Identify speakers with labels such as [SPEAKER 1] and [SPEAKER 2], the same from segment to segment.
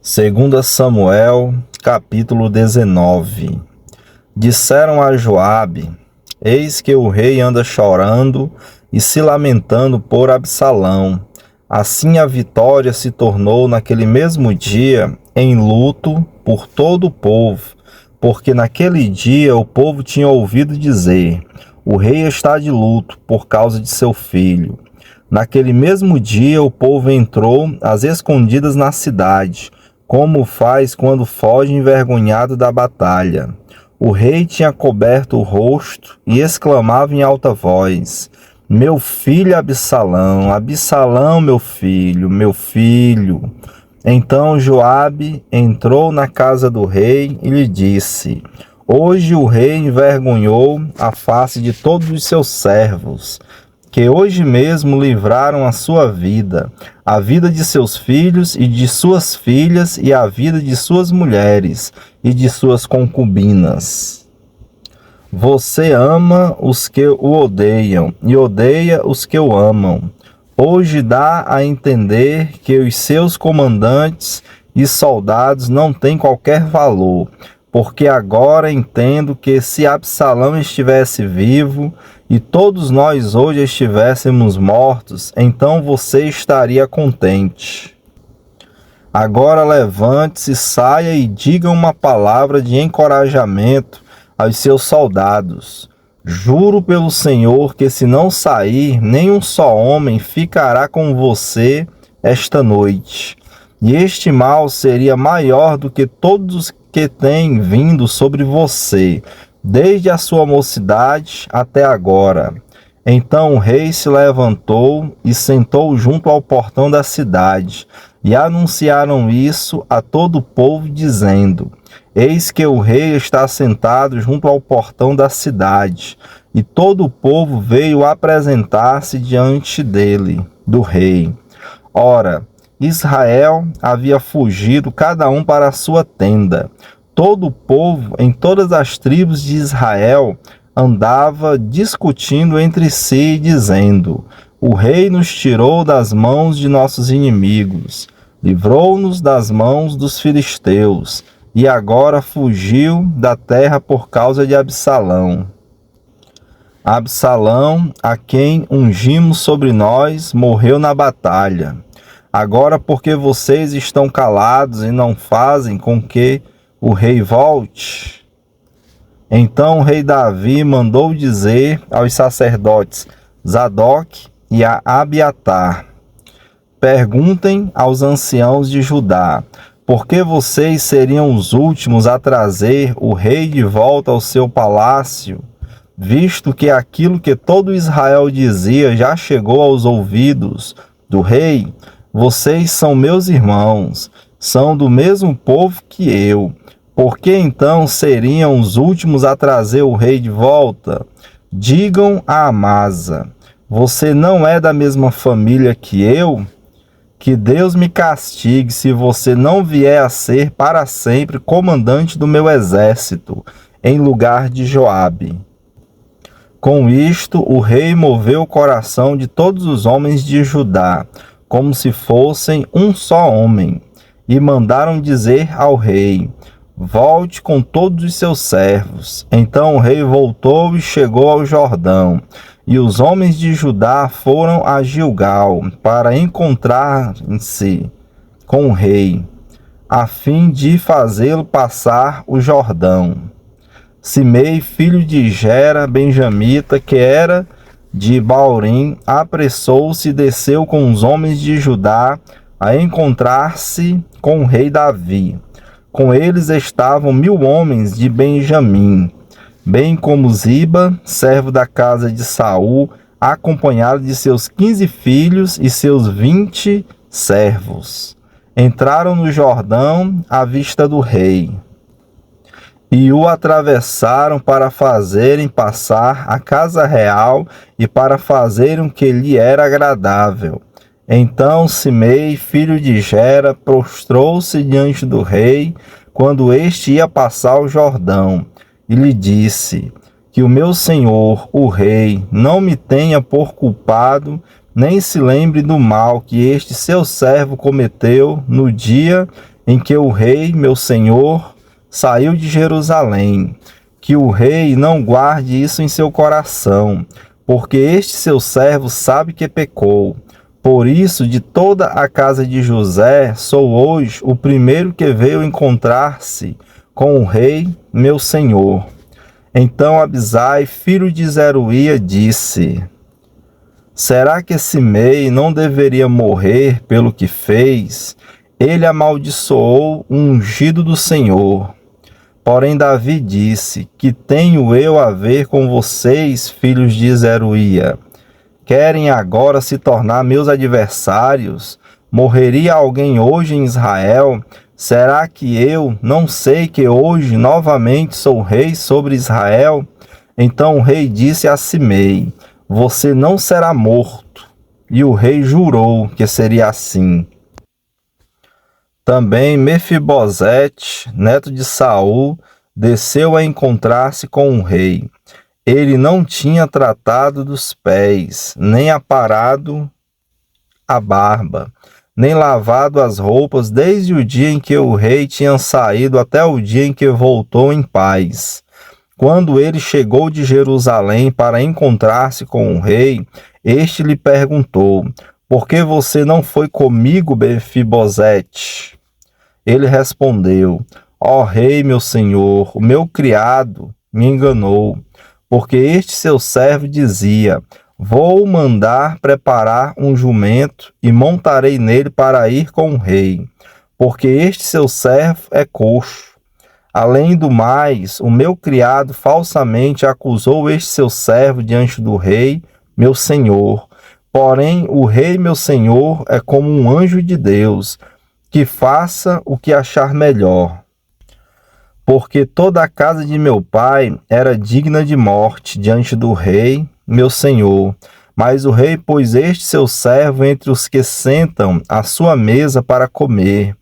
[SPEAKER 1] Segunda Samuel, capítulo 19. Disseram a Joabe: Eis que o rei anda chorando e se lamentando por Absalão. Assim a vitória se tornou naquele mesmo dia em luto por todo o povo, porque naquele dia o povo tinha ouvido dizer: o rei está de luto por causa de seu filho. Naquele mesmo dia o povo entrou às escondidas na cidade, como faz quando foge envergonhado da batalha. O rei tinha coberto o rosto e exclamava em alta voz: Meu filho Absalão, Absalão, meu filho, meu filho. Então Joabe entrou na casa do rei e lhe disse: Hoje o rei envergonhou a face de todos os seus servos, que hoje mesmo livraram a sua vida, a vida de seus filhos e de suas filhas, e a vida de suas mulheres e de suas concubinas. Você ama os que o odeiam e odeia os que o amam. Hoje dá a entender que os seus comandantes e soldados não têm qualquer valor, porque agora entendo que se Absalão estivesse vivo e todos nós hoje estivéssemos mortos, então você estaria contente. Agora levante-se, saia e diga uma palavra de encorajamento aos seus soldados. Juro pelo Senhor que se não sair, nenhum só homem ficará com você esta noite. E este mal seria maior do que todos os que têm vindo sobre você, desde a sua mocidade até agora. Então o rei se levantou e sentou junto ao portão da cidade, e anunciaram isso a todo o povo, dizendo: Eis que o rei está sentado junto ao portão da cidade. E todo o povo veio apresentar-se diante dele, do rei. Ora, Israel havia fugido cada um para a sua tenda. Todo o povo, em todas as tribos de Israel, andava discutindo entre si, dizendo: O rei nos tirou das mãos de nossos inimigos, livrou-nos das mãos dos filisteus, e agora fugiu da terra por causa de Absalão. Absalão, a quem ungimos sobre nós, morreu na batalha. Agora, porque vocês estão calados e não fazem com que o rei volte? Então o rei Davi mandou dizer aos sacerdotes Zadoque e a Abiatar: Perguntem aos anciãos de Judá, por que vocês seriam os últimos a trazer o rei de volta ao seu palácio, visto que aquilo que todo Israel dizia já chegou aos ouvidos do rei? Vocês são meus irmãos, são do mesmo povo que eu. Por que então seriam os últimos a trazer o rei de volta? Digam a Amasa: Você não é da mesma família que eu? Que Deus me castigue se você não vier a ser para sempre comandante do meu exército, em lugar de Joabe. Com isto, o rei moveu o coração de todos os homens de Judá, como se fossem um só homem, e mandaram dizer ao rei: Volte com todos os seus servos. Então o rei voltou e chegou ao Jordão, e os homens de Judá foram a Gilgal para encontrar-se com o rei, a fim de fazê-lo passar o Jordão. Simei, filho de Gera, benjamita, que era de Baurim, apressou-se e desceu com os homens de Judá a encontrar-se com o rei Davi. Com eles estavam 1000 homens de Benjamim, bem como Ziba, servo da casa de Saul, acompanhado de seus 15 filhos e seus 20 servos. Entraram no Jordão à vista do rei, e o atravessaram para fazerem passar a casa real e para fazerem o que lhe era agradável. Então Simei, filho de Gera, prostrou-se diante do rei, quando este ia passar o Jordão, e lhe disse: Que o meu senhor, o rei, não me tenha por culpado, nem se lembre do mal que este seu servo cometeu no dia em que o rei, meu senhor, saiu de Jerusalém. Que o rei não guarde isso em seu coração, porque este seu servo sabe que pecou. Por isso, de toda a casa de José, sou hoje o primeiro que veio encontrar-se com o rei, meu senhor. Então Abisai, filho de Zeruia, disse: será que Simei não deveria morrer pelo que fez? Ele amaldiçoou o ungido do Senhor. Porém Davi disse: que tenho eu a ver com vocês, filhos de Zeruia? Querem agora se tornar meus adversários? Morreria alguém hoje em Israel? Será que eu não sei que hoje novamente sou rei sobre Israel? Então o rei disse a Simei: você não será morto. E o rei jurou que seria assim. Também Mefibosete, neto de Saul, desceu a encontrar-se com o rei. Ele não tinha tratado dos pés, nem aparado a barba, nem lavado as roupas desde o dia em que o rei tinha saído até o dia em que voltou em paz. Quando ele chegou de Jerusalém para encontrar-se com o rei, este lhe perguntou: por que você não foi comigo, Mefibosete? Ele respondeu: ó rei, meu senhor, o meu criado me enganou, porque este seu servo dizia: vou mandar preparar um jumento e montarei nele para ir com o rei, porque este seu servo é coxo. Além do mais, o meu criado falsamente acusou este seu servo diante do rei, meu senhor. Porém, o rei, meu senhor, é como um anjo de Deus, que faça o que achar melhor. Porque toda a casa de meu pai era digna de morte diante do rei, meu senhor. Mas o rei pôs este seu servo entre os que sentam à sua mesa para comer.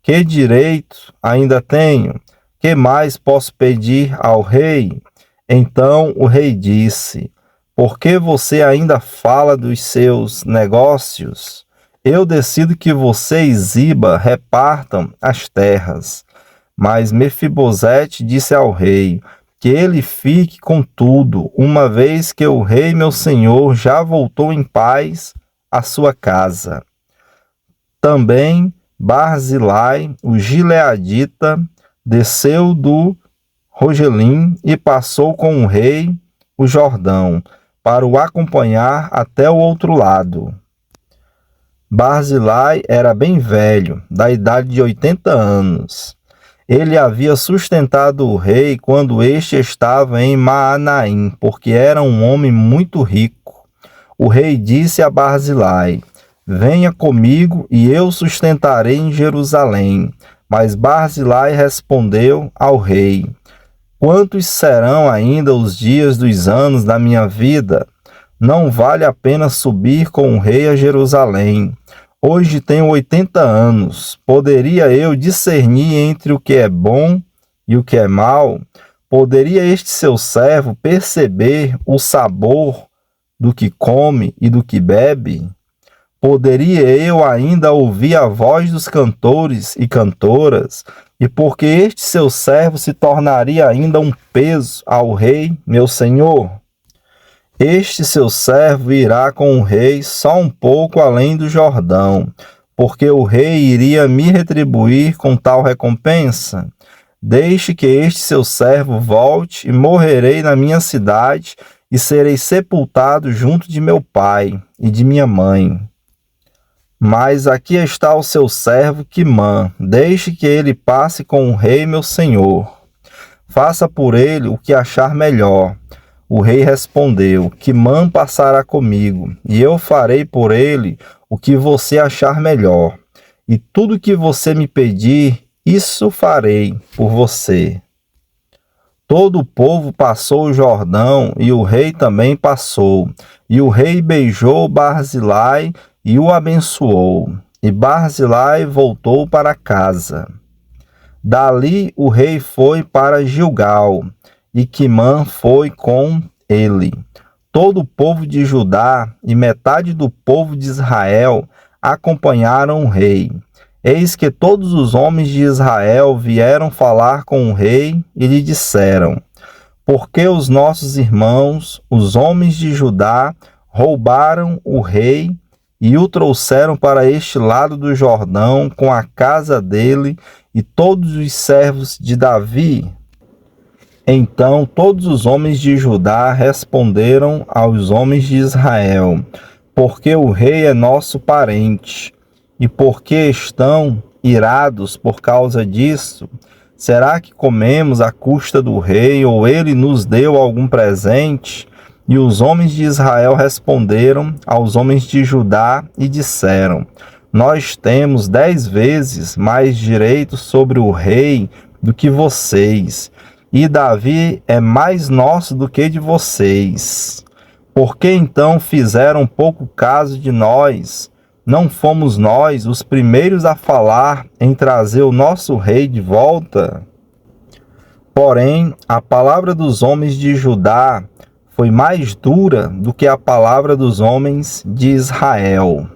[SPEAKER 1] Que direito ainda tenho? Que mais posso pedir ao rei? Então o rei disse: por que você ainda fala dos seus negócios? Eu decido que você e Ziba repartam as terras. Mas Mefibosete disse ao rei: que ele fique com tudo, uma vez que o rei meu senhor já voltou em paz à sua casa. Também Barzilai, o gileadita, desceu do Rogelim e passou com o rei o Jordão, para o acompanhar até o outro lado. Barzilai era bem velho, da idade de 80 anos. Ele havia sustentado o rei quando este estava em Maanaim, porque era um homem muito rico. O rei disse a Barzilai: venha comigo e eu sustentarei em Jerusalém. Mas Barzilai respondeu ao rei: quantos serão ainda os dias dos anos da minha vida? Não vale a pena subir com o rei a Jerusalém. Hoje tenho 80 anos. Poderia eu discernir entre o que é bom e o que é mal? Poderia este seu servo perceber o sabor do que come e do que bebe? Poderia eu ainda ouvir a voz dos cantores e cantoras? E porque este seu servo se tornaria ainda um peso ao rei, meu senhor? Este seu servo irá com o rei só um pouco além do Jordão, porque o rei iria me retribuir com tal recompensa. Deixe que este seu servo volte e morrerei na minha cidade e serei sepultado junto de meu pai e de minha mãe. Mas aqui está o seu servo Quimã, deixe que ele passe com o rei meu senhor. Faça por ele o que achar melhor. O rei respondeu: Quimã passará comigo, e eu farei por ele o que você achar melhor. E tudo que você me pedir, isso farei por você. Todo o povo passou o Jordão, e o rei também passou. E o rei beijou Barzilai e o abençoou. E Barzilai voltou para casa. Dali o rei foi para Gilgal, e Quimã foi com ele. Todo o povo de Judá e metade do povo de Israel acompanharam o rei. Eis que todos os homens de Israel vieram falar com o rei e lhe disseram: porque os nossos irmãos, os homens de Judá, roubaram o rei e o trouxeram para este lado do Jordão com a casa dele e todos os servos de Davi? Então todos os homens de Judá responderam aos homens de Israel: porque o rei é nosso parente, e porque estão irados por causa disso? Será que comemos à custa do rei, ou ele nos deu algum presente? E os homens de Israel responderam aos homens de Judá e disseram: nós temos 10 vezes mais direito sobre o rei do que vocês, e Davi é mais nosso do que de vocês. Por que então fizeram pouco caso de nós? Não fomos nós os primeiros a falar em trazer o nosso rei de volta? Porém, a palavra dos homens de Judá foi mais dura do que a palavra dos homens de Israel.